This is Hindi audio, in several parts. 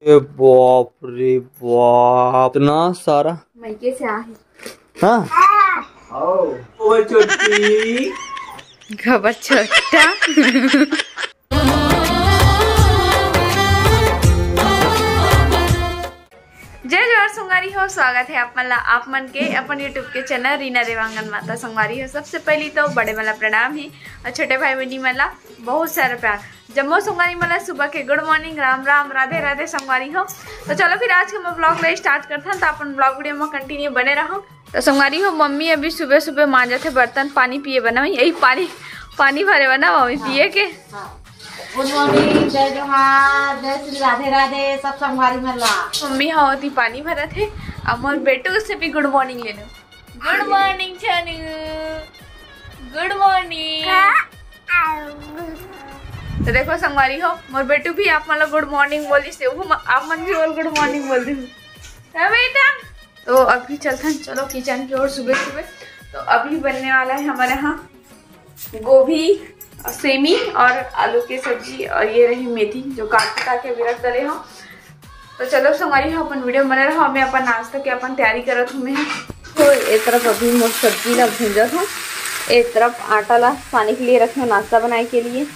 बाप रे बाप, इतना सारा मैके से आहे। हाँ ओ छोटी खबर छोटा। जय जोहार संगवारी हो, स्वागत है आप मन के अपन यूट्यूब के चैनल रीना देवांगन माता संगवारी हो। सबसे पहली तो बड़े मला प्रणाम है और छोटे भाई बहनी मला बहुत सारा प्यार। जम्मू संगवारी मला सुबह के गुड मॉर्निंग, राम राम, राधे राधे संगवारी हो। तो चलो फिर आज के मैं ब्लॉग ले स्टार्ट करते हैं, तो अपन ब्लॉग वीडियो में कंटिन्यू बने रहो। तो संगवारी हो, मम्मी अभी सुबह सुबह मांजा थे बर्तन, पानी पिए बना, यही पानी भरे बना मम्मी पिए के। गुड मॉर्निंग, जय जोहार, जय श्री राधे राधे सब संगवारी मला। मम्मी होती पानी भरा थे, अब मोर बेटू से भी गुड मॉर्निंग ले लो। Good morning छानू, good morning. तो देखो संगवारी हो, मोर बेटू भी आप मतलब गुड मॉर्निंग बोली से आप मन भी बोल गुड मॉर्निंग बोल दी है बेटा। तो अभी चलते हैं, चलो किचन की ओर। सुबह सुबह तो अभी बनने वाला है हमारे यहाँ गोभी, सेमी और आलू की सब्जी, और ये रही मेथी जो काट के भी रख डले हो। तो चलो संगवारी हो, अपन वीडियो बने रहो। हमें अपन नाश्ता के अपन तैयारी करत हूँ। तो एक तरफ अभी मोर सब्जी ला भूंजत हूँ, एक तरफ आटा ला पानी के लिए रखे हो नाश्ता बनाने के लिए।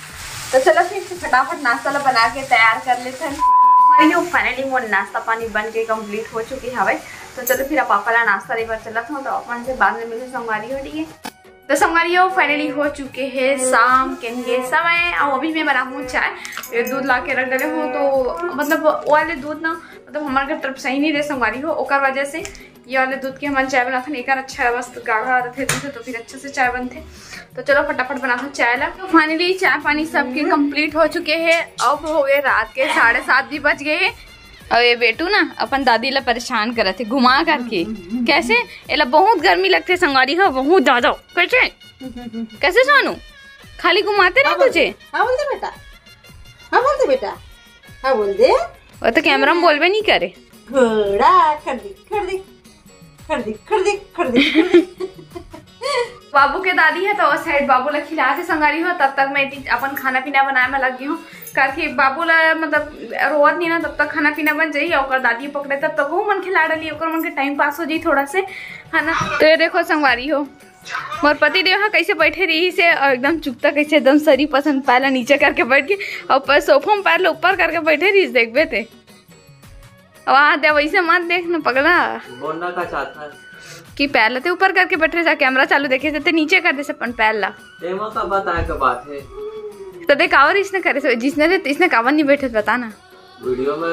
तो चलो फिर फटाफट नाश्ता ला बना के तैयार कर लेते हैं। फाइनली मोर नाश्ता पानी बन के कंप्लीट हो चुकी है। तो चलो फिर पापा ला नाश्ता लेकर चलत हूँ, तो अपन से बाद में मिलते संगवारी हो। ठीक है, तो संगवारी हो फाइनली हो चुके हैं शाम के लिए समय, और अभी मैं बना हूँ चाय। दूध ला के रख डले हूँ, तो मतलब वो वाले दूध ना मतलब हमारे तरफ सही नहीं रहे संगवारी हो, ओकर वजह से ये वाले दूध के हमारे चाय बनाते हैं। एक अच्छा बस गाढ़ा रहते थे तो फिर अच्छे से चाय बनते। तो चलो फटाफट बनाता हूँ चाय ला। तो फाइनली चाय पानी सबके कंप्लीट हो चुके हैं। अब हो गए रात के 7:30 भी बज गए हैं। और ये बेटू ना अपन दादी ला परेशान करे थे घुमा करके। कैसे एला बहुत गर्मी लगती है संगवारी हो, बहुत ज्यादा। कैसे जानू खाली घुमाते ना तुझे। हाँ बोल दे बेटा, हाँ बोल दे बेटा, हाँ बोल दे। वो तो कैमरा में बोलबे नहीं करे। घोड़ा खड़ दी। बाबू के दादी है तो उस साइड बाबू ला खिला थे संगवारी हो। तब तक मैं अपन खाना पीना बनाए में लगी हूँ, करके बाबू ला मतलब रोवत नहीं ना, तब तक खाना पीना बन जाइए। और दादी पकड़े तब तक वो मन खिला डाली, मन के टाइम पास हो जाये थोड़ा से, है ना। तो ये देखो संगवारी हो, मोर पति देव है कैसे बैठे रही से, और एकदम चुपता कैसे एकदम सरी पसंद पैर नीचे करके बैठ के, और सोफा में पैर ऊपर करके बैठे रही देखबे थे। वहाँ दे वैसे मत देखना पगला, बोलना का चाहता है कि पैर लते ऊपर करके बैठे जा, कैमरा चालू देखे थे नीचे कर दे से अपन पैर ला। का बताया का बात है तो देख और इसने करे जिसने इसने कावन नहीं बैठे बता ना। वीडियो में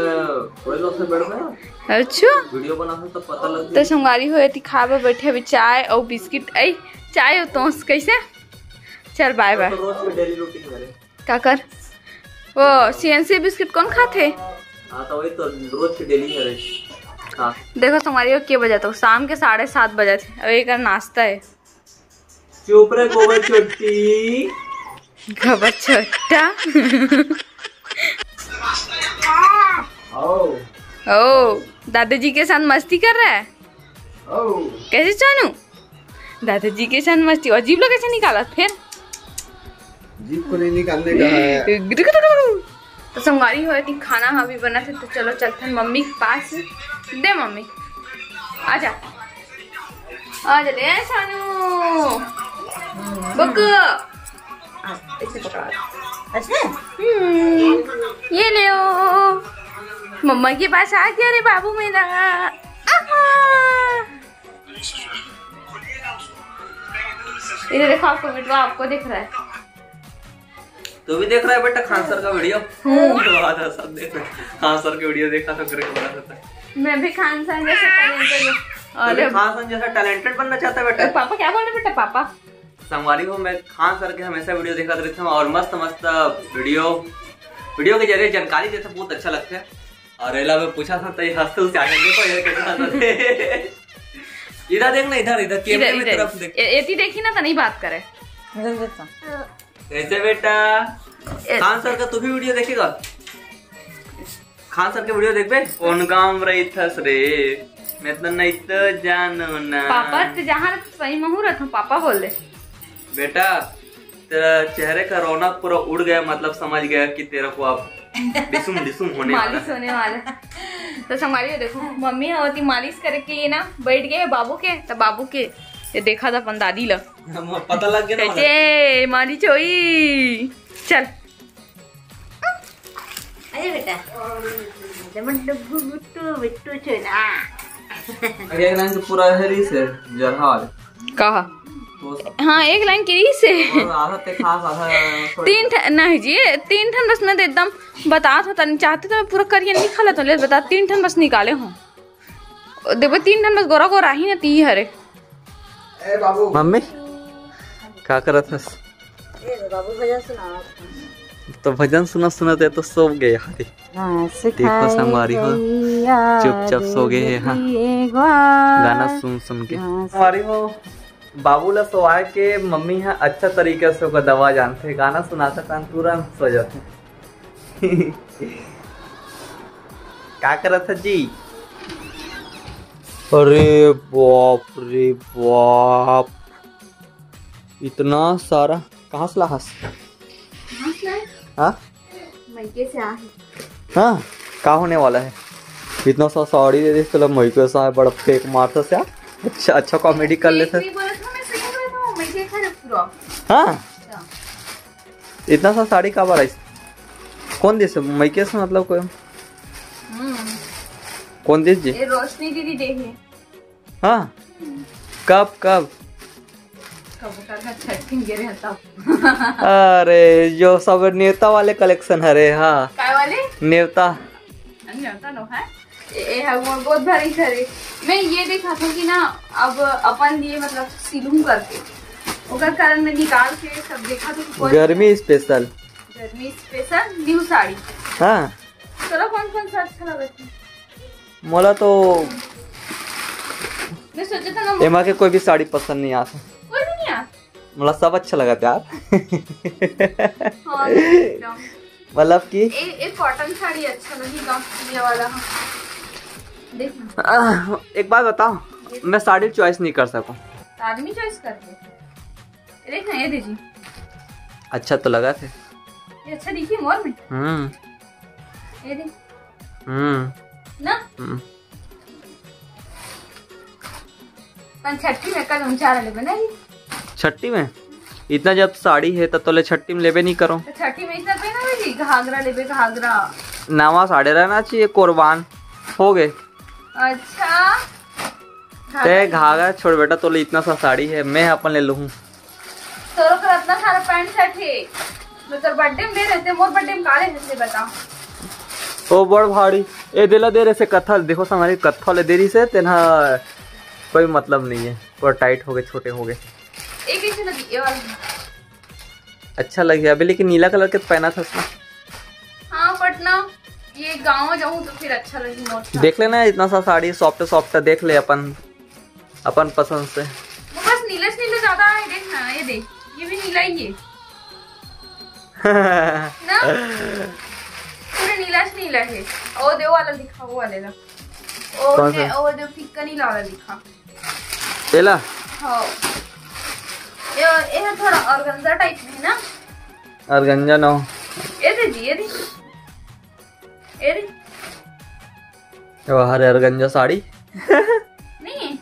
कोई लोग से बैठ गए। अच्छा वीडियो बना तो पता लग। तो संगवारी हो खावे बैठे अभी चाय और बिस्किट, चाय और तोस कैसे। चल बाय बाय। रोज डेली रूटीन करे का कर वो सीएनसी बिस्किट कौन खाते। हाँ तो वही तो रोज की डेली करे। हाँ देखो संगवारी हो के बजा, तो शाम के 7:30 बजे थे। अब एक नाश्ता है। चुप रे गोबर छोटी, खबर छोटा। ओ दादाजी के साथ मस्ती कर रहा है। कैसे जानू दादाजी के साथ मस्ती, और जीभ लो कैसे निकाला फिर। जीभ को नहीं निकालने का है। तो संगवारी हो खाना अभी बना थे, तो चलो चलते हैं मम्मी के पास। दे मम्मी आजा आजा ले सानू बुक ऐसे पकड़ा। ये ले मम्मा के पास आ गया रे बाबू मेरा। ये देखो आपको बिटवा आपको दिख रहा है। तू भी देख रहा है बेटा खान सर का वीडियो। सब देख रहे खान सर के वीडियो देखा तो करे। मैं भी खान सर जैसे टैलेंटेड। अरे खान सर जैसा टैलेंटेड बनना चाहता है बेटा। पापा क्या बोल रहे बेटा। पापा संगवारी हो, मैं खान सर के हमेशा वीडियो देखा रहता हूँ, और मस्त मस्त वीडियो के जरिए जानकारी देते बहुत अच्छा लगता है। और एला में पूछा था तो ये हंसते उससे आगे देखो ये कैसे हंसते। इधर देखना, इधर कैमरे में तरफ देख। एती देखी ना तो नहीं बात करे। कैसे बेटा खान सर का तू भी वीडियो देखेगा। खान सर के वीडियो देख बे। कौन काम रही थस रे, मैं तो नहीं तो जानू ना। पापा जहाँ सही मुहूर्त हूँ पापा बोल दे बेटा। तेरा चेहरे का रौनक पूरा उड़ गया, मतलब समझ गया कि तेरे को अब डिसुम डिसुम होने वाला मालिश होने वाला। तो संगवारी हो देखो मम्मी होती मालिश करे के लिए ना बैठ गए बाबू के, तो बाबू के ये देखा था अपन दादी ला पता लग गया ना मालिश होई। चल अरे बेटा बिट्टू छोना एक लाइन से पूरा हरी से जरहा वाले कहा हाँ एक लाइन की से आधा ते खास आधा तीन नहीं जी 3 ठन बस मैं एकदम बता था तनी चाहते तो मैं पूरा करिए नहीं खाला तो ले बता 3 ठन बस निकाले हूँ देखो 3 ठन बस गोरा गोरा ही ना ती हरे। ए बाबू मम्मी क्या करत हस? बाबू भजन सुना तो भजन सुना सुनाते तो सो गए यार। देखो संगवारी हो चुपचाप सो गए हैं। हाँ गाना सुन सुन के संगवारी हो बाबू ला सोआ के मम्मी है अच्छा तरीके से ओका दवा जानते गाना सुनाता कान तुरंत सो जाते। क्या करत है जी? अरे बाप इतना सारा कहाँ से लाहस? हाँ मैके से आहे। हाँ क्या होने वाला है? इतना सा साड़ी दे दी चलो मैके से बड़ा फेक मारता से अच्छा अच्छा कॉमेडी कर लेते। हाँ इतना सा साड़ी का बार कौन देश मैके से मतलब कोई कौन देश जी? रोशनी दीदी देखे। हाँ कब कब अरे जो सब नेवता वाले कलेक्शन है रे। हाँ काय वाले नेवता नेवता नो है बहुत भारी खरे। मैं ये देखा था कि ना अब अपन ये मतलब सिलूं करके ओकर कारण में निकाल के सब देखा तो गर्मी स्पेशल न्यू साड़ी। हाँ चलो कौन कौन सा अच्छा लगा था? मोला तो मैं सोचा था ना एमा के कोई भी साड़ी पसंद नहीं आता। कोई भी नहीं आता मोला सब अच्छा लगा था यार। हाँ, एकदम मतलब कि एक कॉटन साड़ी अच्छा लगेगा ये वाला। देखना एक बात बताओ मैं साड़ी चॉइस नहीं कर सकूं। आदमी चॉइस करते देखना ये दीजिए अच्छा तो लगा थे ये अच्छा दिखी मोर में। ये देख ना छठी में कल उनचार ले बना छठी में इतना जब साड़ी है तब तो ले छठी में लेबे नहीं करो। तो छठी में इतना पहना हुई घाघरा लेबे घाघरा नवा साड़ी रहना चाहिए कुर्बान हो गए। अच्छा ते घाघरा छोड़ बेटा तो ले इतना सा साड़ी है मैं अपन ले लूँ। तोरो कर इतना सारा पैंट शर्ट है मैं तो बर्थडे में ले रहते मोर बर्थडे में काले रहते बता ओ बड़ भारी ए दिला दे रहे से कत्थल देखो हमारी कत्थल दे रही से तेना कोई मतलब नहीं है पूरा टाइट हो गए छोटे हो गए। एक ही लगी ये वाला अच्छा लगे अभी लेकिन नीला कलर के पहना था उसमें। हाँ पटना ये गाँव जाऊँ तो फिर अच्छा लगी मोर। देख लेना इतना सा साड़ी सॉफ्ट सॉफ्ट देख ले अपन पसंद से। बस नीला नीला ज्यादा है देखना ये देख ये भी नीला ही है ना पूरे नीला है। ओ दे वाला दिखा वो वाले ला ओ दे फिक्का नीला वाला दिखा पेला। हाँ ये थोड़ा ऑर्गेन्जा टाइप में ना ऑर्गेन्जा नो ये दे वो हरे ऑर्गेन्जा साड़ी नहीं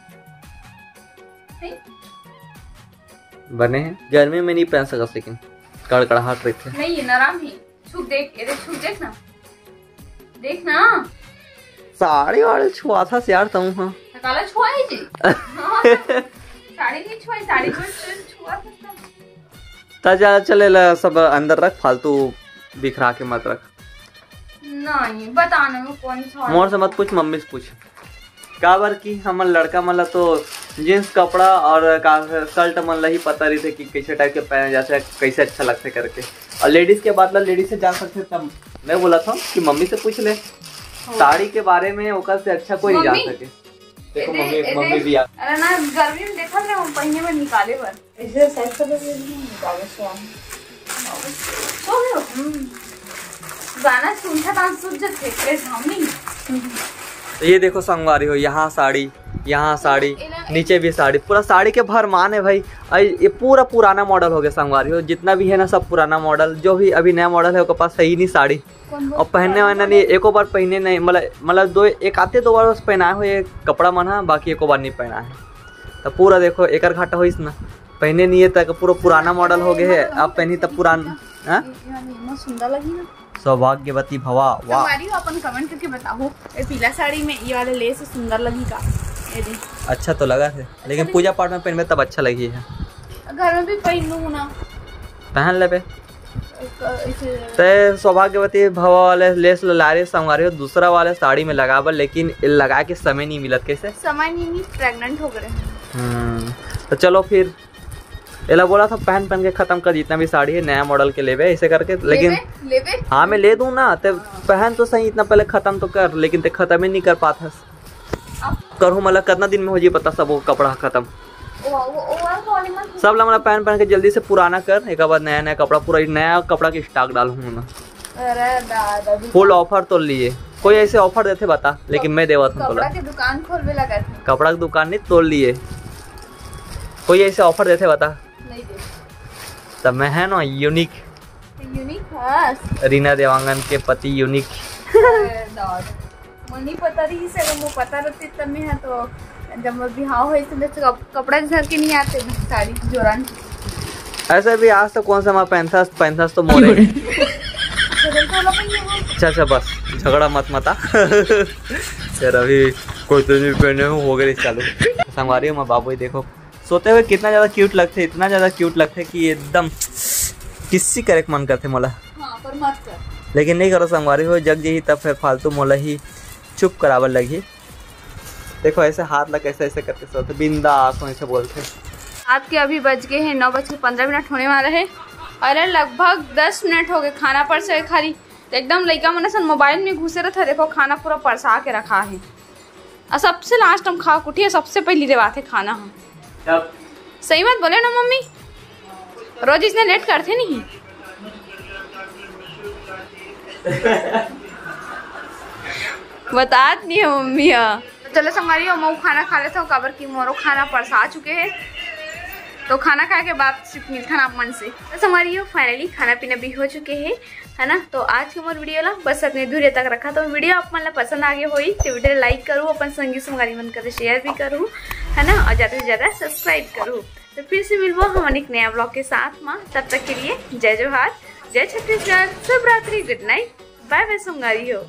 बने हैं गर्मी में नहीं पहन सका लेकिन कड़कड़ाहट रहते हैं। नहीं ये नरम ही छुप देख ये छुप देखना साड़ी वाले छुआ था यार तुम। हाँ काला छुआ ही जी साड़ी नहीं छुआ साड़ी को छुआ था ता चले सब अंदर रख फालतू बिखरा के मत रख। नहीं बताना में कौन सा मोर से मत पूछ मम्मी से पूछ का बार की हमर लड़का मतलब तो जींस कपड़ा और शर्ट मन ही पता रही थे कि कैसे टाइप के पहने जाते कैसे अच्छा लगते करके और लेडीज के बाद लेडीज से जान सकते तब मैं बोला था कि मम्मी से पूछ ले साड़ी के बारे में ओकर से अच्छा कोई नहीं जान सके। देखो मम्मी भी आ अरे ना गर्मी में देखा रे हम पहिए में निकाले पर ऐसे साइड से निकाले तो गाना सुनता डांस सुन जते हम नहीं। ये देखो संगवारी हो यहाँ साड़ी नीचे भी साड़ी, पूरा साड़ी के भरमान है भाई। ये पूरा पुराना मॉडल हो गया संगवारी हो, जितना भी है ना सब पुराना मॉडल। जो भी अभी नया मॉडल है उसके पास है ही नहीं साड़ी, और पहनने वाला नहीं, एको बार पहने नहीं, मतलब दो एक आते 2 बार बस पहनाए हुए कपड़ा मन है, बाकी एको बार नहीं पहना है। तो पूरा देखो एक घाटा हो ना, पहने नहीं है तक पूरा पुराना मॉडल हो गया है, अब पहनी तब पुराना। सुंदर लगी ना, सौभाग्यवती भवा। वाह, अपन कमेंट करके बताओ ये पीला साड़ी में ये वाले लेस सुंदर लगी का? ये अच्छा तो लगा है, लेकिन पूजा पाठ में पहनबे तब अच्छा लगी है। घर में भी पहनू ना, पहन लेबे। तो सौभाग्यवती भवा वाले लेस लारे संगवारी हो, दूसरा वाले साड़ी में लगाबा, लेकिन लगा के समय नहीं मिलत। कैसे समय नहीं, प्रेग्नेंट हो गए। तो चलो फिर एला बोला था पहन के खत्म कर, जितना भी साड़ी है नया मॉडल के लेवे ऐसे करके। लेकिन लेवे? हाँ मैं ले दूं ना, तो पहन तो सही, इतना पहले खत्म तो कर, लेकिन ते खत्म ही नहीं कर पाता। करूँ मतलब कितना दिन में हो जी पता सब वो कपड़ा खत्म। सब मतलब पहन के जल्दी से पुराना कर, एक बाद नया नया कपड़ा, पूरा नया कपड़ा की स्टॉक डालूंगा ना। फुल ऑफर तो लिए, कोई ऐसे ऑफर देते बता, लेकिन मैं देवा था। कपड़ा की दुकान खोलने लगा था। कपड़ा की दुकान नहीं तोड़ लिए, कोई ऐसे ऑफर देते बता। तब मैं है ना यूनिक रीना देवांगन के पति यूनिक। मनी पता रही से वो पता रहती तब में है, तो जब बिहाव हो तो कपड़ा झर के नहीं आते साड़ी जोरान। ऐसे भी आज तो कौन सा मैं पहनता तो मोरे। अच्छा बस झगड़ा मत फिर अभी कोई तो नहीं पहने हो गए चालू। संगवारी हो मैं बाबू देखो सोते हुए कितना ज्यादा क्यूट लगते, इतना ज्यादा क्यूट लगते कि एकदम किसी करे मन करते मोला। हाँ, पर मत कर। लेकिन नहीं करो संगवारी हो, जग जी तब फिर फालतू मोला ही चुप करावर लगी। देखो ऐसे हाथ लग ऐसे ऐसे करके सोते बिंदास ऐसे बोलते। रात के अभी बज गए हैं 9:15 होने वाला है, अरे लगभग 10 मिनट हो गए खाना पर से खाली एकदम लड़का मन सन मोबाइल में घुसे रहा। देखो खाना पूरा परसा के रखा है, और सबसे लास्ट हम खा कुटिया सबसे पहली रेवाते खाना हम। सही बात बोले ना मम्मी, रोज इतने लेट करते नहीं। बता नहीं है मम्मी। चलो संगवारी हो मैं खाना खा लेता हूँ, काबर की मोरो खाना परसा चुके हैं, तो खाना खाने के बाद सिर्फ मिलता ना मन से। तो संगवारी हो फाइनली खाना पीना भी हो चुके हैं, है ना। तो आज के मोर वीडियो ला बस अपने दूर तक रखा। तो वीडियो आप मन पसंद आगे होई तो वीडियो लाइक करूँ, अपन संगी संगवारी मन कर शेयर भी करूँ, है ना, और ज़्यादा से ज़्यादा सब्सक्राइब करूँ। तो फिर से मिलबो हम एक नया ब्लॉग के साथ में, तब तक के लिए जय जोहार, जय छत्तीसगढ़, शुभ रात्रि, गुड नाइट, बाय बाय संगवारी हो।